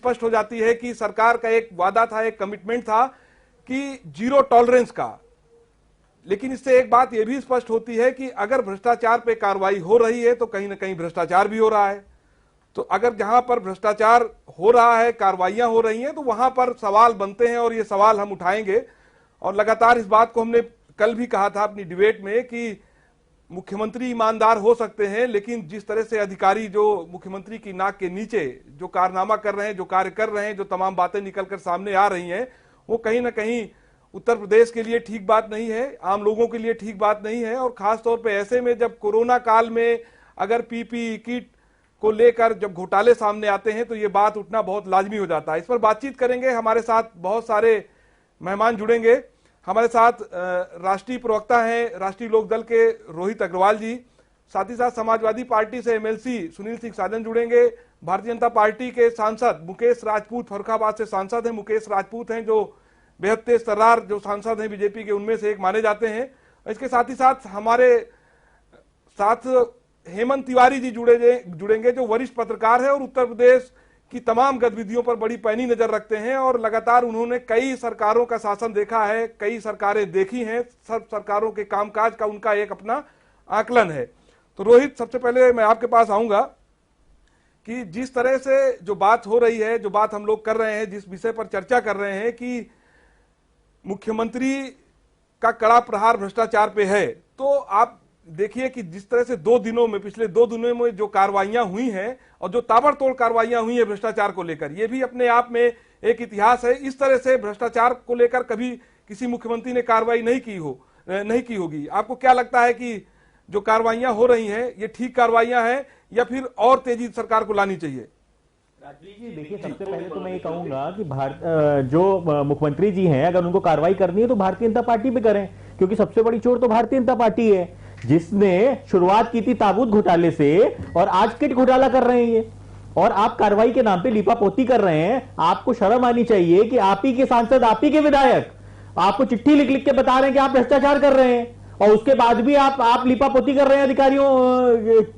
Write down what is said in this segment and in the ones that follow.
स्पष्ट हो जाती है कि सरकार का एक वादा था, एक कमिटमेंट था कि जीरो टॉलरेंस का। लेकिन इससे एक बात यह भी स्पष्ट होती है कि अगर भ्रष्टाचार पे कार्रवाई हो रही है तो कहीं ना कहीं भ्रष्टाचार भी हो रहा है। तो अगर जहां पर भ्रष्टाचार हो रहा है, कार्रवाइयां हो रही हैं, तो वहां पर सवाल बनते हैं और ये सवाल हम उठाएंगे। और लगातार इस बात को हमने कल भी कहा था अपनी डिबेट में कि मुख्यमंत्री ईमानदार हो सकते हैं, लेकिन जिस तरह से अधिकारी जो मुख्यमंत्री की नाक के नीचे जो कारनामा कर रहे हैं, जो कार्य कर रहे हैं, जो तमाम बातें निकलकर सामने आ रही हैं, वो कहीं ना कहीं उत्तर प्रदेश के लिए ठीक बात नहीं है, आम लोगों के लिए ठीक बात नहीं है। और खासतौर पर ऐसे में जब कोरोना काल में अगर पीपीई किट को लेकर जब घोटाले सामने आते हैं तो ये बात उठना बहुत लाजमी हो जाता है। इस पर बातचीत करेंगे, हमारे साथ बहुत सारे मेहमान जुड़ेंगे। हमारे साथ राष्ट्रीय प्रवक्ता हैं राष्ट्रीय लोकदल के रोहित अग्रवाल जी, साथ ही साथ समाजवादी पार्टी से एमएलसी सुनील सिंह साधन जुड़ेंगे, भारतीय जनता पार्टी के सांसद मुकेश राजपूत, फर्रुखाबाद से सांसद हैं मुकेश राजपूत हैं, जो बेहद तेज तर्रार जो सांसद हैं बीजेपी के उनमें से एक माने जाते हैं। इसके साथ ही साथ हमारे साथ हेमंत तिवारी जी जुड़ेंगे, जो वरिष्ठ पत्रकार है और उत्तर प्रदेश की तमाम गतिविधियों पर बड़ी पैनी नजर रखते हैं और लगातार उन्होंने कई सरकारों का शासन देखा है, कई सरकारें देखी हैं, सब सरकारों के कामकाज का उनका एक अपना आकलन है। तो रोहित, सबसे पहले मैं आपके पास आऊंगा कि जिस तरह से जो बात हो रही है, जो बात हम लोग कर रहे हैं, जिस विषय पर चर्चा कर रहे हैं कि मुख्यमंत्री का कड़ा प्रहार भ्रष्टाचार पे है, तो आप देखिए कि जिस तरह से पिछले 2 दिनों में जो कार्रवाइयां हुई हैं और जो ताबड़तोड़ कार्रवाइयां हुई हैं भ्रष्टाचार को लेकर, ये भी अपने आप में एक इतिहास है। इस तरह से भ्रष्टाचार को लेकर कभी किसी मुख्यमंत्री ने कार्रवाई नहीं की होगी। आपको क्या लगता है कि जो कार्रवाइयां हो रही हैं ये ठीक कार्रवाइयां हैं या फिर और तेजी सरकार को लानी चाहिए? जी देखिए, सबसे पहले तो मैं ये कहूंगा कि जो मुख्यमंत्री जी हैं, अगर उनको कार्रवाई करनी है तो भारतीय जनता पार्टी पे करें, क्योंकि सबसे बड़ी चोर तो भारतीय जनता पार्टी है, जिसने शुरुआत की थी ताबूत घोटाले से और आज किट घोटाला कर रहे हैं ये। और आप कार्रवाई के नाम पे लीपापोती कर रहे हैं। आपको शर्म आनी चाहिए कि आप ही के सांसद, आप ही के विधायक आपको चिट्ठी लिख लिख के बता रहे हैं कि आप भ्रष्टाचार कर रहे हैं, और उसके बाद भी आप लीपापोती कर रहे हैं अधिकारियों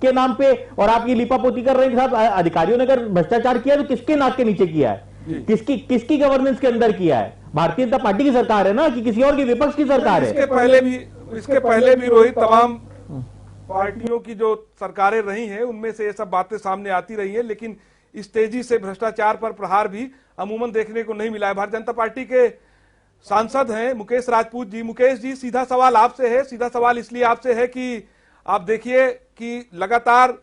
के नाम पे। और आप ये लीपापोती कर रहे हैं कि साहब अधिकारियों ने अगर भ्रष्टाचार किया तो किसके नाक के नीचे किया है, किसकी गवर्नेंस के अंदर किया है? भारतीय जनता पार्टी की सरकार है ना, कि किसी और की विपक्ष की सरकार है? इसके पहले भी रोहित, तमाम पार्टियों की जो सरकारें रही हैं उनमें से ये सब बातें सामने आती रही हैं, लेकिन इस तेजी से भ्रष्टाचार पर प्रहार भी अमूमन देखने को नहीं मिला है। भारतीय जनता पार्टी के सांसद हैं मुकेश राजपूत जी। मुकेश जी, सीधा सवाल आपसे है, सीधा सवाल इसलिए आपसे है कि आप देखिए कि लगातार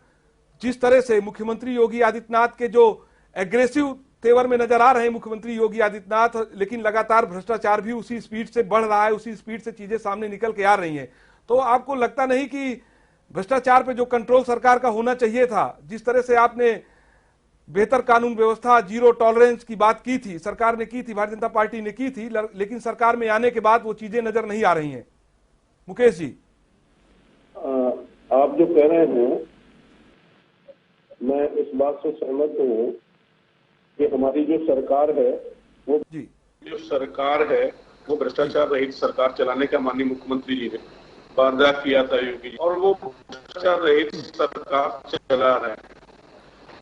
जिस तरह से मुख्यमंत्री योगी आदित्यनाथ के जो एग्रेसिव तेवर में नजर आ रहे हैं मुख्यमंत्री योगी आदित्यनाथ, लेकिन लगातार भ्रष्टाचार भी उसी स्पीड से बढ़ रहा है, उसी स्पीड से चीजें सामने निकल के आ रही हैं। तो आपको लगता नहीं कि भ्रष्टाचार पे जो कंट्रोल सरकार का होना चाहिए था, जिस तरह से आपने बेहतर कानून व्यवस्था, जीरो टॉलरेंस की बात की थी, सरकार ने की थी, भारतीय जनता पार्टी ने की थी, लेकिन सरकार में आने के बाद वो चीजें नजर नहीं आ रही हैं? मुकेश जी, आप जो कह रहे हैं मैं इस बात से सहमत हूँ कि हमारी जो सरकार है वो भ्रष्टाचार रहित सरकार चलाने का माननीय मुख्यमंत्री जी ने वादा किया था योगी जी, और वो भ्रष्टाचार रहित सरकार चला रहे हैं।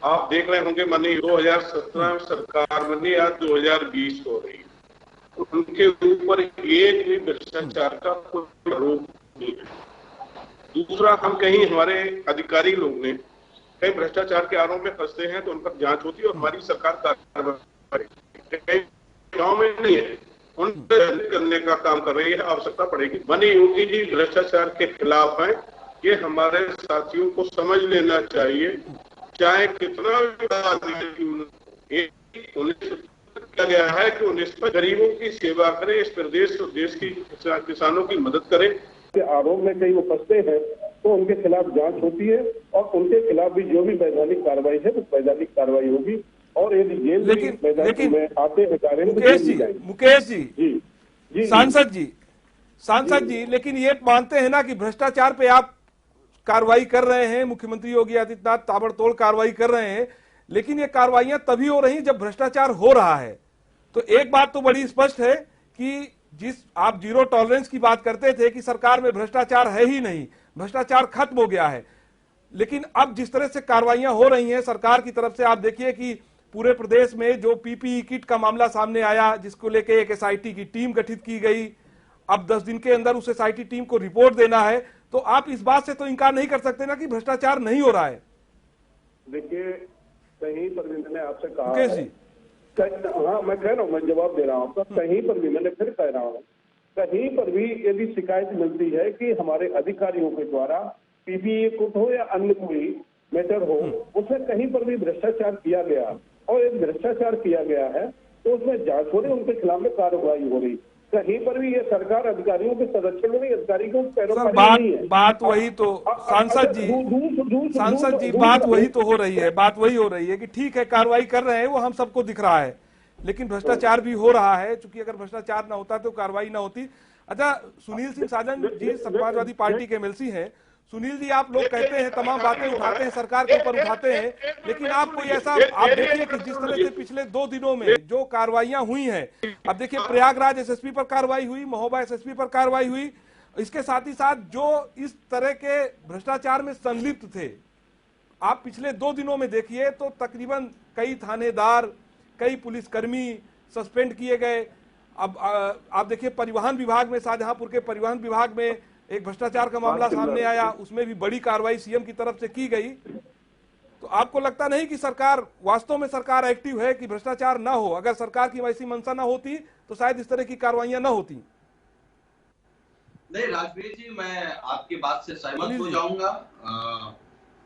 आप देख रहे होंगे माननीय 2017 में सरकार बनी, आज 2020 हो रही है, उनके ऊपर एक भी भ्रष्टाचार का कोई आरोप नहीं है। दूसरा, हम कहीं हमारे अधिकारी लोग ने कई भ्रष्टाचार के आरोप में फंसते हैं तो उन पर जांच होती है और हमारी सरकार कार्रवाई गाँव में नहीं है, उन पर करने का काम कर रही है। आवश्यकता पड़ेगी। माननीय योगी जी भ्रष्टाचार के खिलाफ हैं, ये हमारे साथियों को समझ लेना चाहिए। चाहे कितना भी किया गया है कि उन्हें गरीबों की सेवा करें, इस प्रदेश और देश की किसानों की मदद करें। आरोप में कहीं वो फंसते हैं तो उनके खिलाफ जांच होती है और उनके खिलाफ भी जो भी वैधानिक कार्रवाई है वो वैधानिक कार्रवाई होगी। और यदि जेल में आते हैं मुकेश जी, सांसद जी, लेकिन ये मानते हैं ना कि भ्रष्टाचार पे आप कार्रवाई कर रहे हैं, मुख्यमंत्री योगी आदित्यनाथ ताबड़तोड़ कार्रवाई कर रहे हैं, लेकिन ये कार्रवाइयां तभी हो रही जब भ्रष्टाचार हो रहा है। तो एक बात तो बड़ी स्पष्ट है कि जिस आप जीरो टॉलरेंस की बात करते थे कि सरकार में भ्रष्टाचार है ही नहीं, भ्रष्टाचार खत्म हो गया है, लेकिन अब जिस तरह से कार्रवाइयां हो रही हैं सरकार की तरफ से, आप देखिए कि पूरे प्रदेश में जो पीपीई किट का मामला सामने आया, जिसको लेके एक एसआईटी की टीम गठित की गई, अब 10 दिन के अंदर उस एसआईटी टीम को रिपोर्ट देना है, तो आप इस बात से तो इनकार नहीं कर सकते ना कि भ्रष्टाचार नहीं हो रहा है। देखिए, कहीं पर भी मैंने आपसे कहा मुकेश जी, हाँ मैं कह रहा हूँ, मैं जवाब दे रहा हूँ आपका। कहीं पर भी मैंने फिर कह रहा हूँ, कहीं पर भी यदि शिकायत मिलती है कि हमारे अधिकारियों के द्वारा पीपीई किट हो या अन्य कोई मैटर हो, उसमें कहीं पर भी भ्रष्टाचार किया गया और एक भ्रष्टाचार किया गया है, तो उसमें जांच हो रही, उनके खिलाफ में कार्रवाई हो रही। कहीं पर भी ये सरकार अधिकारियों के संरक्षण में नहीं, अधिकारी को पैरोकारी नहीं है। बात वही तो सांसद जी बात वही तो हो रही है, बात वही हो रही है कि ठीक है कार्रवाई कर रहे हैं, वो हम सबको दिख रहा है, लेकिन भ्रष्टाचार भी हो रहा है। चूंकि अगर भ्रष्टाचार ना होता तो कार्रवाई ना होती। अच्छा, सुनील सिंह साजन जी समाजवादी पार्टी के एमएलसी हैं। सुनील जी, आप लोग कहते हैं, तमाम बातें उठाते हैं, सरकार के ऊपर उठाते हैं, लेकिन आप कोई ऐसा, आप देखिए कि जिस तरह से पिछले 2 दिनों में जो कार्रवाइयां हुई हैं, अब देखिए प्रयागराज एसएसपी पर कार्रवाई हुई, महोबा एसएसपी पर कार्रवाई हुई, इसके साथ ही साथ जो इस तरह के भ्रष्टाचार में संलिप्त थे, आप पिछले 2 दिनों में देखिए तो तकरीबन कई थानेदार, कई पुलिसकर्मी सस्पेंड किए गए। अब आप देखिए परिवहन विभाग में, शाहजहांपुर के परिवहन विभाग में एक भ्रष्टाचार का मामला सामने आया, उसमें भी बड़ी कार्रवाई सीएम की तरफ से की गई। तो आपको लगता नहीं कि सरकार, वास्तव में सरकार एक्टिव है कि भ्रष्टाचार ना हो? अगर सरकार की वैसी मंशा ना होती तो शायद इस तरह की कार्रवाइयां ना होती। नहीं राजवीर जी, मैं आपकी बात से सहमत हो जाऊंगा।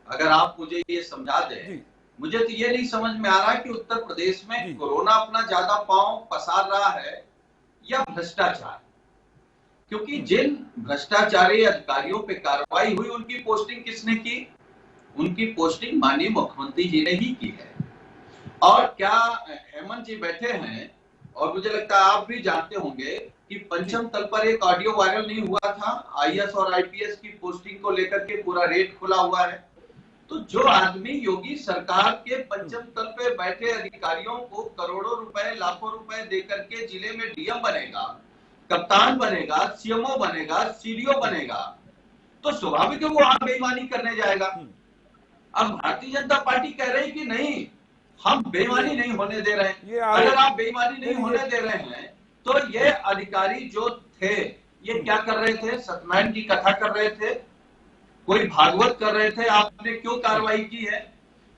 अगर आप मुझे ये समझा दें, मुझे तो ये नहीं समझ में आ रहा कि उत्तर प्रदेश में कोरोना अपना ज्यादा पांव पसार रहा है या भ्रष्टाचार। क्योंकि जिन भ्रष्टाचारी अधिकारियों पे कार्रवाई हुई, उनकी पोस्टिंग किसने की? उनकी पोस्टिंग माननीय मुख्यमंत्री जी ने ही की है। और क्या हेमंत जी बैठे हैं, और मुझे लगता है आप भी जानते होंगे कि पंचम तल पर एक ऑडियो वायरल नहीं हुआ था आईएएस और आईपीएस की पोस्टिंग को लेकर के, पूरा रेट खुला हुआ है। तो जो आदमी योगी सरकार के पंचम तल पे बैठे अधिकारियों को करोड़ों रुपए, लाखों रुपए देकर के जिले में डीएम बनेगा, कप्तान बनेगा, सीएमओ बनेगा, सीडीओ बनेगा, तो स्वाभाविक है वो वहां बेईमानी करने जाएगा। अब भारतीय जनता पार्टी कह रही कि नहीं, हम बेईमानी नहीं होने दे रहे हैं। अगर आप बेईमानी नहीं होने दे रहे हैं तो ये अधिकारी जो थे ये क्या कर रहे थे? सत्यनारायण की कथा कर रहे थे, कोई भागवत कर रहे थे। आपने क्यों कार्रवाई की है?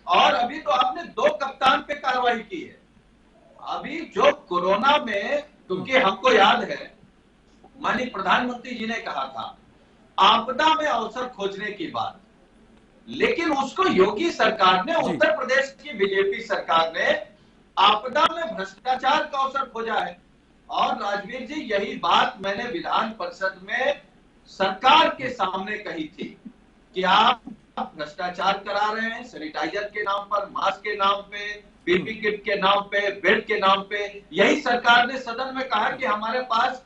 और अभी तो आपने 2 कप्तान पे कार्रवाई की है। अभी जो कोरोना में, क्योंकि हमको याद है माननीय प्रधानमंत्री जी ने कहा था आपदा में अवसर खोजने की बात, लेकिन उसको योगी सरकार ने, उत्तर प्रदेश की बीजेपी सरकार ने आपदा में भ्रष्टाचार का अवसर खोजा है। और राजवीर जी, यही बात मैंने विधान परिषद में सरकार के सामने कही थी कि आप भ्रष्टाचार करा रहे हैं, सैनिटाइजर के नाम पर, मास्क के नाम पे, पीपी किट के नाम पे, बेड के नाम पे। यही सरकार ने सदन में कहा कि हमारे पास